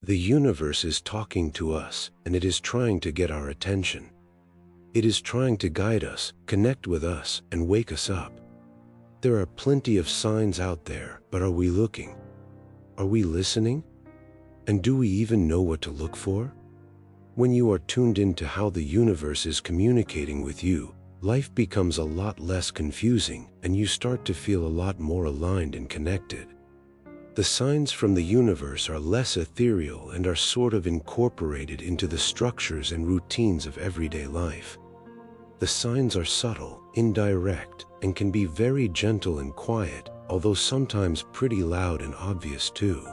The universe is talking to us, and it is trying to get our attention. It is trying to guide us, connect with us, and wake us up. There are plenty of signs out there, but are we looking? Are we listening? And do we even know what to look for? When you are tuned into how the universe is communicating with you, life becomes a lot less confusing, and you start to feel a lot more aligned and connected. The signs from the universe are less ethereal and are sort of incorporated into the structures and routines of everyday life. The signs are subtle, indirect, and can be very gentle and quiet, although sometimes pretty loud and obvious too.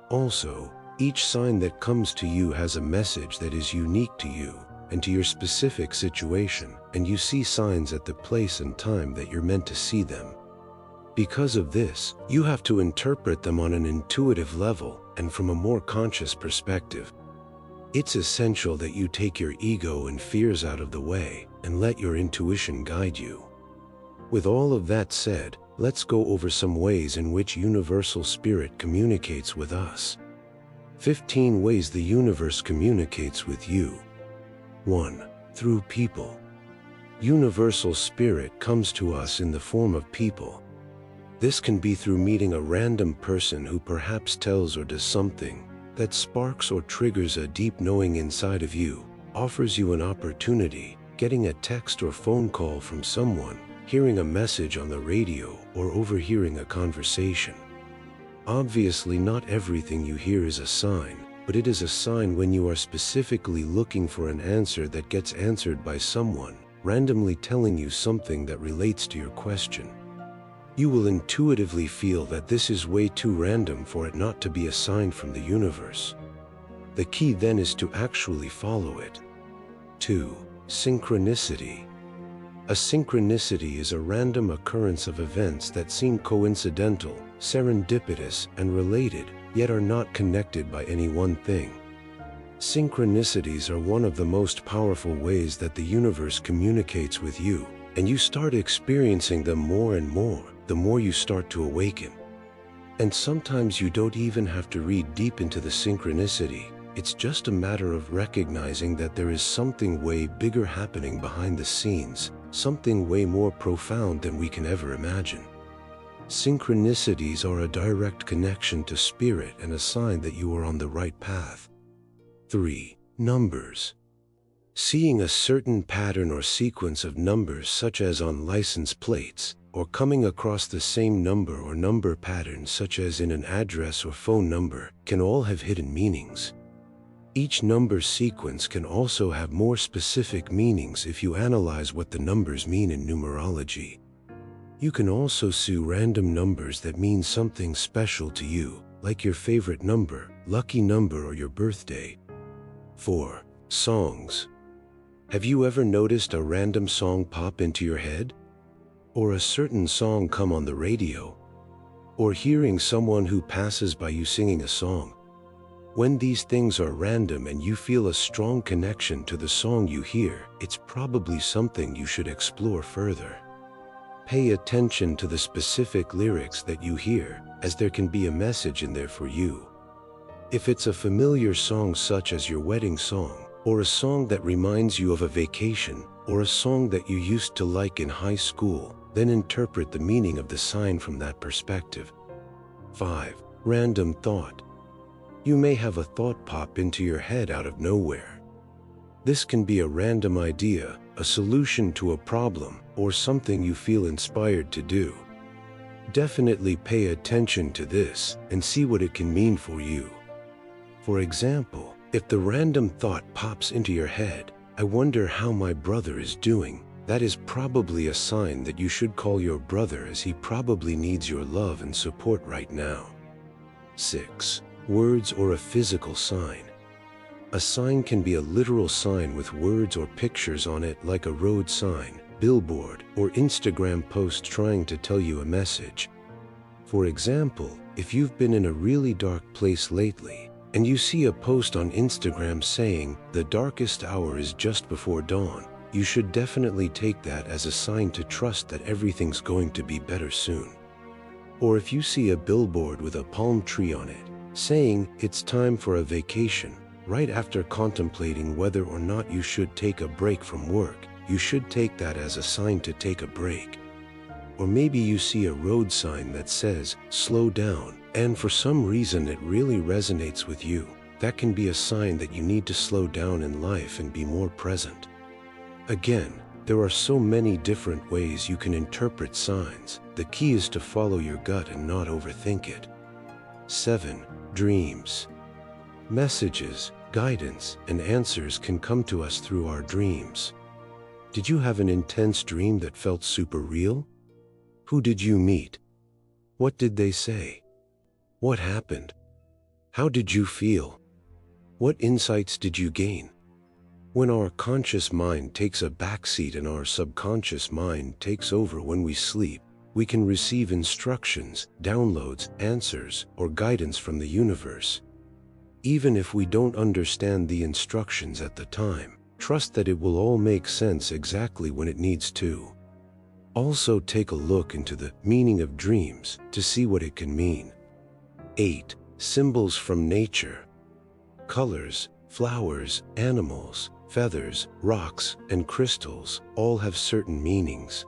Also, each sign that comes to you has a message that is unique to you and to your specific situation, and you see signs at the place and time that you're meant to see them. Because of this, you have to interpret them on an intuitive level and from a more conscious perspective. It's essential that you take your ego and fears out of the way and let your intuition guide you. With all of that said, let's go over some ways in which Universal Spirit communicates with us. 15 ways the universe communicates with you. 1. Through people. Universal Spirit comes to us in the form of people. This can be through meeting a random person who perhaps tells or does something that sparks or triggers a deep knowing inside of you, offers you an opportunity, getting a text or phone call from someone, hearing a message on the radio, or overhearing a conversation. Obviously, not everything you hear is a sign, but it is a sign when you are specifically looking for an answer that gets answered by someone randomly telling you something that relates to your question. You will intuitively feel that this is way too random for it not to be a sign from the universe. The key then is to actually follow it. 2. Synchronicity. A synchronicity is a random occurrence of events that seem coincidental, serendipitous, and related, yet are not connected by any one thing. Synchronicities are one of the most powerful ways that the universe communicates with you, and you start experiencing them more and more the more you start to awaken. And sometimes you don't even have to read deep into the synchronicity. It's just a matter of recognizing that there is something way bigger happening behind the scenes, something way more profound than we can ever imagine. Synchronicities are a direct connection to spirit and a sign that you are on the right path. 3. Numbers. Seeing a certain pattern or sequence of numbers, such as on license plates, or coming across the same number or number patterns such as in an address or phone number, can all have hidden meanings. Each number sequence can also have more specific meanings if you analyze what the numbers mean in numerology. You can also see random numbers that mean something special to you, like your favorite number, lucky number, or your birthday. 4. Songs. Have you ever noticed a random song pop into your head? Or a certain song come on the radio? Or hearing someone who passes by you singing a song? When these things are random and you feel a strong connection to the song you hear, it's probably something you should explore further. Pay attention to the specific lyrics that you hear, as there can be a message in there for you. If it's a familiar song such as your wedding song, or a song that reminds you of a vacation, or a song that you used to like in high school, then interpret the meaning of the sign from that perspective. 5. Random thought. You may have a thought pop into your head out of nowhere. This can be a random idea, a solution to a problem, or something you feel inspired to do. Definitely pay attention to this and see what it can mean for you. For example, if the random thought pops into your head, "I wonder how my brother is doing," that is probably a sign that you should call your brother, as he probably needs your love and support right now. 6. Words or a physical sign. A sign can be a literal sign with words or pictures on it, like a road sign, billboard, or Instagram post trying to tell you a message. For example, if you've been in a really dark place lately, and you see a post on Instagram saying, "The darkest hour is just before dawn," you should definitely take that as a sign to trust that everything's going to be better soon. Or if you see a billboard with a palm tree on it, saying it's time for a vacation. Right after contemplating whether or not you should take a break from work, you should take that as a sign to take a break. Or maybe you see a road sign that says, slow down, and for some reason it really resonates with you. That can be a sign that you need to slow down in life and be more present. Again, there are so many different ways you can interpret signs. The key is to follow your gut and not overthink it. 7. Dreams. Messages, guidance, and answers can come to us through our dreams. Did you have an intense dream that felt super real? Who did you meet? What did they say? What happened? How did you feel? What insights did you gain? When our conscious mind takes a backseat and our subconscious mind takes over when we sleep, we can receive instructions, downloads, answers, or guidance from the universe. Even if we don't understand the instructions at the time, trust that it will all make sense exactly when it needs to. Also take a look into the meaning of dreams to see what it can mean. 8. Symbols from nature. Colors, flowers, animals, feathers, rocks, and crystals all have certain meanings.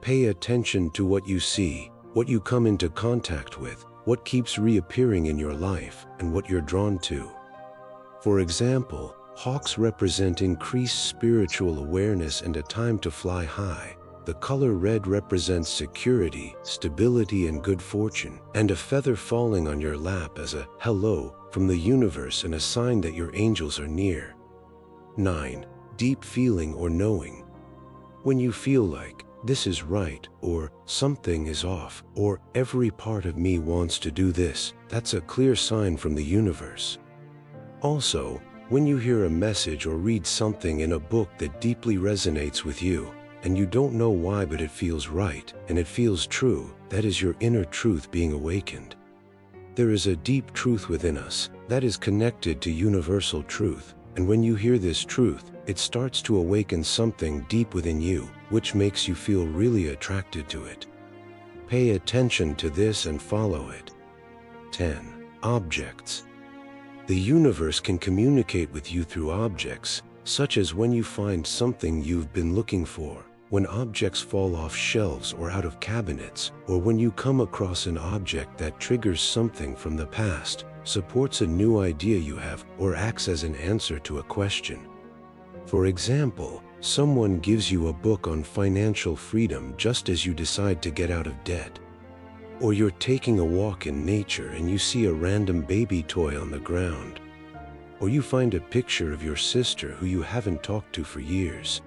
Pay attention to what you see, what you come into contact with, what keeps reappearing in your life, and what you're drawn to. For example, hawks represent increased spiritual awareness and a time to fly high. The color red represents security, stability, and good fortune, and a feather falling on your lap as a hello from the universe and a sign that your angels are near. 9. Deep feeling or knowing. When you feel like, this is right, or something is off, or every part of me wants to do this, that's a clear sign from the universe. Also, when you hear a message or read something in a book that deeply resonates with you, and you don't know why but it feels right, and it feels true, that is your inner truth being awakened. There is a deep truth within us that is connected to universal truth, and when you hear this truth, it starts to awaken something deep within you, which makes you feel really attracted to it. Pay attention to this and follow it. 10. Objects. The universe can communicate with you through objects, such as when you find something you've been looking for, when objects fall off shelves or out of cabinets, or when you come across an object that triggers something from the past, supports a new idea you have, or acts as an answer to a question. For example, someone gives you a book on financial freedom just as you decide to get out of debt. Or you're taking a walk in nature and you see a random baby toy on the ground. Or you find a picture of your sister who you haven't talked to for years.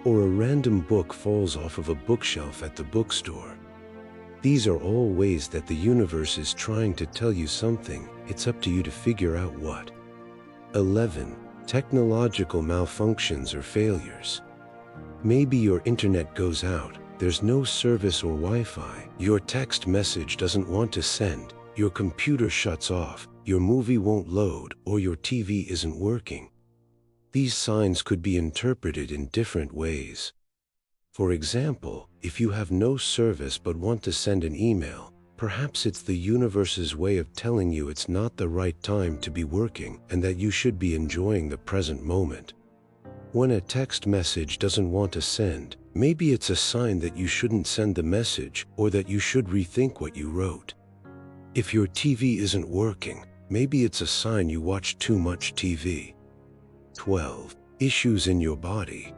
Or a random book falls off of a bookshelf at the bookstore. These are all ways that the universe is trying to tell you something. It's up to you to figure out what. 11. Technological malfunctions or failures. Maybe your internet goes out, there's no service or Wi-Fi, your text message doesn't want to send, your computer shuts off, your movie won't load, or your TV isn't working. These signs could be interpreted in different ways. For example, if you have no service but want to send an email, perhaps it's the universe's way of telling you it's not the right time to be working and that you should be enjoying the present moment. When a text message doesn't want to send, maybe it's a sign that you shouldn't send the message or that you should rethink what you wrote. If your TV isn't working, maybe it's a sign you watch too much TV. 12. Issues in your body.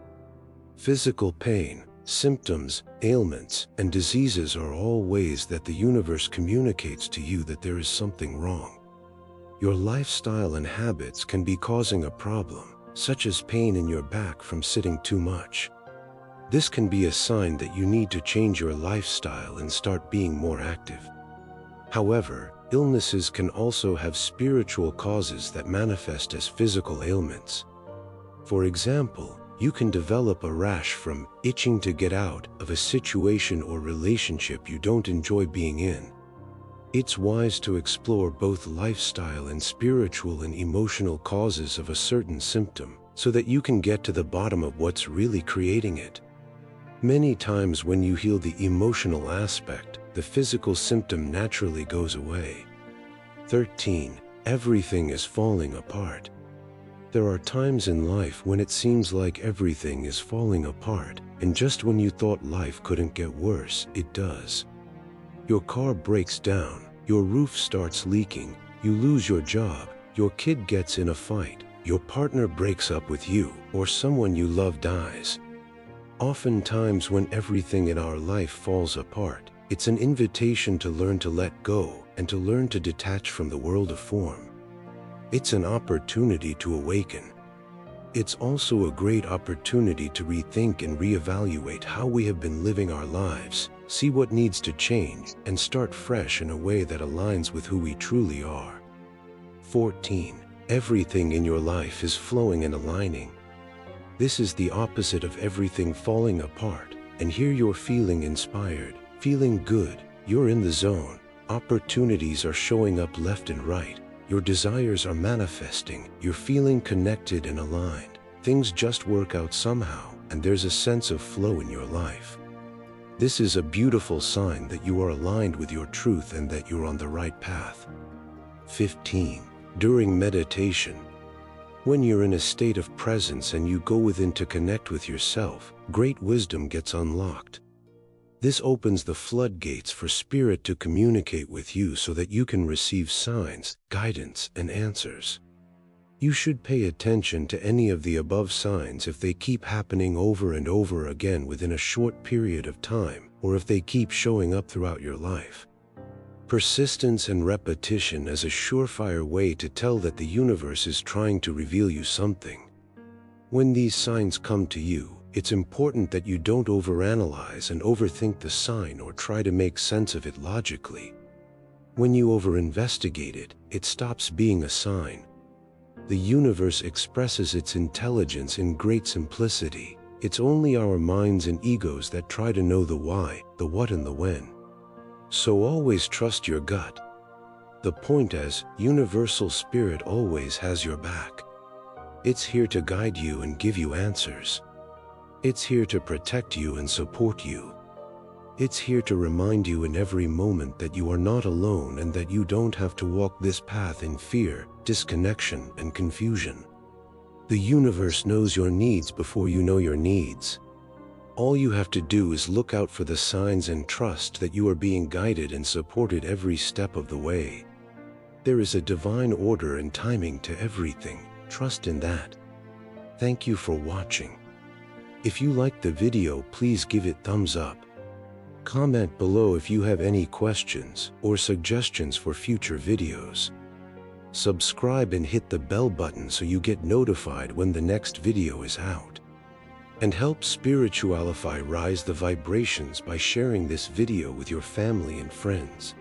Physical pain, symptoms, ailments, and diseases are all ways that the universe communicates to you that there is something wrong. Your lifestyle and habits can be causing a problem, such as pain in your back from sitting too much. This can be a sign that you need to change your lifestyle and start being more active. However, illnesses can also have spiritual causes that manifest as physical ailments. For example, you can develop a rash from itching to get out of a situation or relationship you don't enjoy being in. It's wise to explore both lifestyle and spiritual and emotional causes of a certain symptom so that you can get to the bottom of what's really creating it. Many times when you heal the emotional aspect, the physical symptom naturally goes away. 13. Everything is falling apart. There are times in life when it seems like everything is falling apart, and just when you thought life couldn't get worse, it does. Your car breaks down, your roof starts leaking, you lose your job, your kid gets in a fight, your partner breaks up with you, or someone you love dies. Oftentimes when everything in our life falls apart, it's an invitation to learn to let go and to learn to detach from the world of form. It's an opportunity to awaken. It's also a great opportunity to rethink and reevaluate how we have been living our lives, see what needs to change, and start fresh in a way that aligns with who we truly are. 14. Everything in your life is flowing and aligning. This is the opposite of everything falling apart, and here you're feeling inspired, feeling good, you're in the zone, opportunities are showing up left and right, your desires are manifesting, you're feeling connected and aligned, things just work out somehow, and there's a sense of flow in your life. This is a beautiful sign that you are aligned with your truth and that you're on the right path. 15. During meditation, when you're in a state of presence and you go within to connect with yourself, great wisdom gets unlocked. This opens the floodgates for spirit to communicate with you so that you can receive signs, guidance, and answers. You should pay attention to any of the above signs if they keep happening over and over again within a short period of time, or if they keep showing up throughout your life. Persistence and repetition is a surefire way to tell that the universe is trying to reveal you something. When these signs come to you, it's important that you don't overanalyze and overthink the sign or try to make sense of it logically. When you over-investigate it, it stops being a sign. The universe expresses its intelligence in great simplicity. It's only our minds and egos that try to know the why, the what, and the when. So always trust your gut. The point is, universal spirit always has your back. It's here to guide you and give you answers. It's here to protect you and support you. It's here to remind you in every moment that you are not alone and that you don't have to walk this path in fear, disconnection, and confusion. The universe knows your needs before you know your needs. All you have to do is look out for the signs and trust that you are being guided and supported every step of the way. There is a divine order and timing to everything. Trust in that. Thank you for watching. If you liked the video, please give it thumbs up. Comment below if you have any questions or suggestions for future videos. Subscribe and hit the bell button so you get notified when the next video is out. And help spiritualify rise the vibrations by sharing this video with your family and friends.